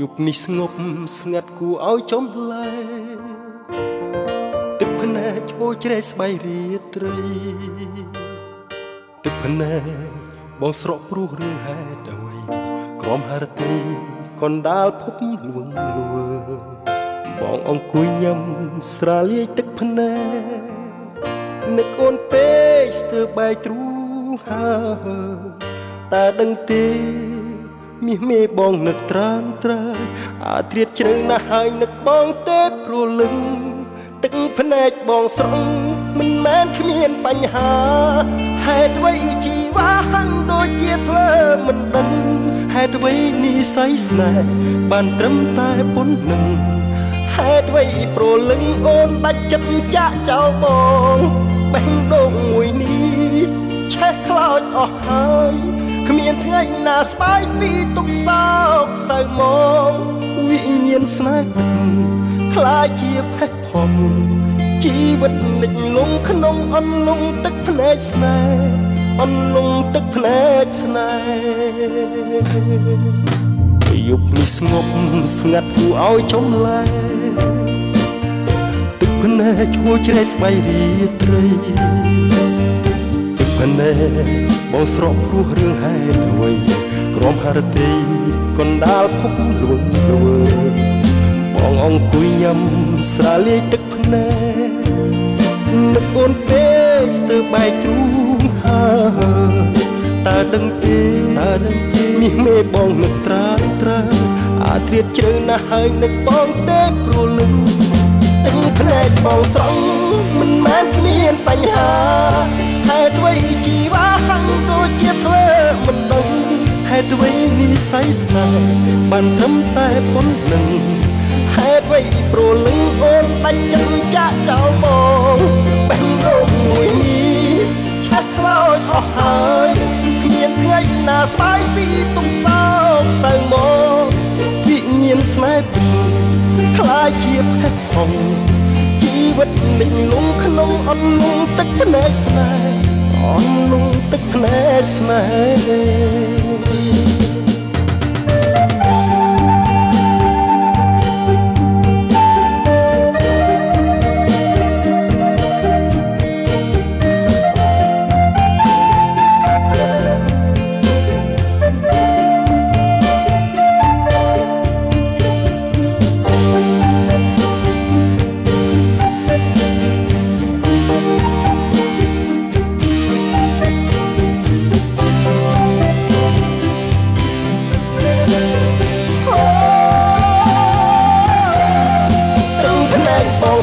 យប់នេះស្ងប់ស្ងាត់គួរឲ្យចំលែទឹកភ្នែកហូរជ្រែកស្បៃរាត្រីទឹកភ្នែកបងស្រក់ព្រោះរឿងហេតុអ្វីក្រំហារតីកណ្ដាលភពលួងលួបងអង្គុយញ៉ាំស្រាលាយទឹកភ្នែកនឹកអូនពេកស្ទើរបែកទ្រូងហើយតើដឹងទេមាសមេបងនឹកត្រានត្រើយអាត្រៀតជ្រៅណាស់ហើយនឹកបងទេព្រលឹងទឹកភ្នែកបងស្រង់មិនមែនគ្មានបញ្ហាហេតុអ្វីជីវ៉ាហាំងដូចជាធ្វើមិនដឹងហេតុអ្វីនិស្ស័យស្នេហ៍បានត្រឹមតែប៉ុណ្្នឹងហេតុអ្វីព្រលឹងអូនដាច់ចិត្តចាក់ចោលបងបេះដូងមួយនេះឆេះខ្លោចអស់ហើយគ្មានថ្ងៃណាស្បាយពីទុកសោកសៅមកវិញ្ញាណស្នេហ៍ពិតខ្លាចជាផេះផុងជីវិតលិចលង់ក្នុងអន្លង់ទឹកភ្នែកស្នេហ៍អន្លង់ទឹកភ្នែកស្នេហ៍យប់នេះស្ងប់ស្ងាត់គួរឲ្យចំលែទឹកភ្នែកឈួរជ្រែកស្បៃរាត្រីភ្នែកបងស្រក់ព្រោះរឿងហេតុអ្វីក្រំហារតីកណ្ដាលភពលួងលួបងអង្គុយញ៉ាំស្រាលាយទឹកភ្នែកនឹកអូនពេកស្ទើរបែកទ្រូងហើយតើដឹងទេមាសមេបងនឹកត្រានត្រើយអាត្រៀតជ្រៅណាស់ហើយនឹកបងទេព្រលឹងទឹកភ្នែកបងស្រង់មិនមែនគ្មានបញ្ហាហេតុអ្វីជីវ៉ាហាំងដូចជាធ្វើមិនដឹងហេតុអ្វីនិស្ស័យស្នេហ៍បានត្រឹមតែប៉ុណ្្នឹងហេតុអ្វីព្រលឹងអូនដាច់ចិត្តចាក់ចោលបងបេះដូងមួយនេះឆេះខ្លោចអស់ហើយគ្មានថ្ងៃណាស្បាយពីទុកសោកសៅមកវិញ្ញាណស្នេហ៍ពិតខ្លាចជាផេះផុងជីវិតលិចលង់ក្នុងអន្លង់ទឹកភ្នែកស្នេហ៍អន្លង់ទឹកភ្នែកស្នេហ៍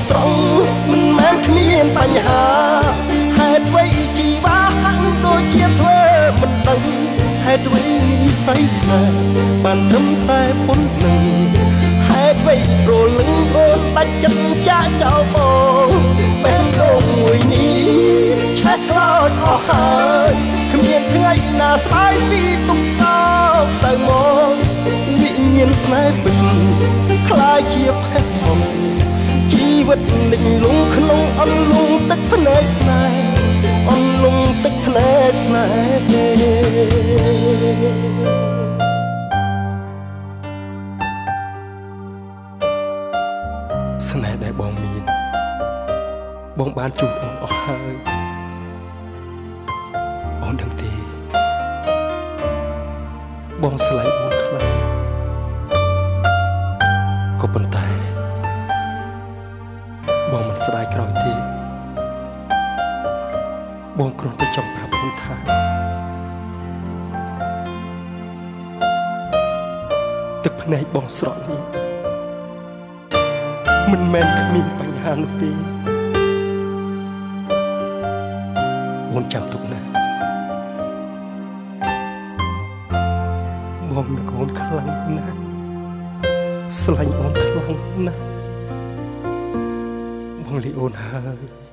ស្រង់មិនមែនគ្មានបញ្ហាហេតុអ្វីជីវ៉ាហាំងដូចជាធ្វើមិនដឹងហេតុអ្វីនិស្ស័យស្នេហ៍បានត្រឹមតែប៉ុណ្្នឹងហេតុអ្វីព្រលឹងអូនដាច់ចិត្តចាក់ចោលបងបេះដូងមួយនេះឆេះខ្លោចអស់ហើយគ្មានថ្ងៃណាស្បាយពីទុកសោកសៅមកវិញ្ញាណស្នេហ៍ពិតខ្លាចជាផេះផុងជីវិតលិចលង់ក្នុងអន្លង់ទឹកភ្នែកស្នេហ៍អន្លង់ទឹកភ្នែកស្នេហ៍ស្នេហ៍ដែលបងមានបងបានជូនអូនអស់ហើយអូនដឹងទេបងស្លាញ់អូនខ្លាំងក៏ប៉ុន្តែបងមិនស្ដាយក្រោយទេបងគ្រាន់តែចង់ប្រាប់អូនថាទឹកភ្នែកបងស្រក់នេះមិនមែនគ្មានបញ្ហានោះទេអូនចាំទុកណាបងនឹកអូនខ្លាំងណាស់ស្លាញ់អូនខ្លាំងណាស់បងលីអូនហើយ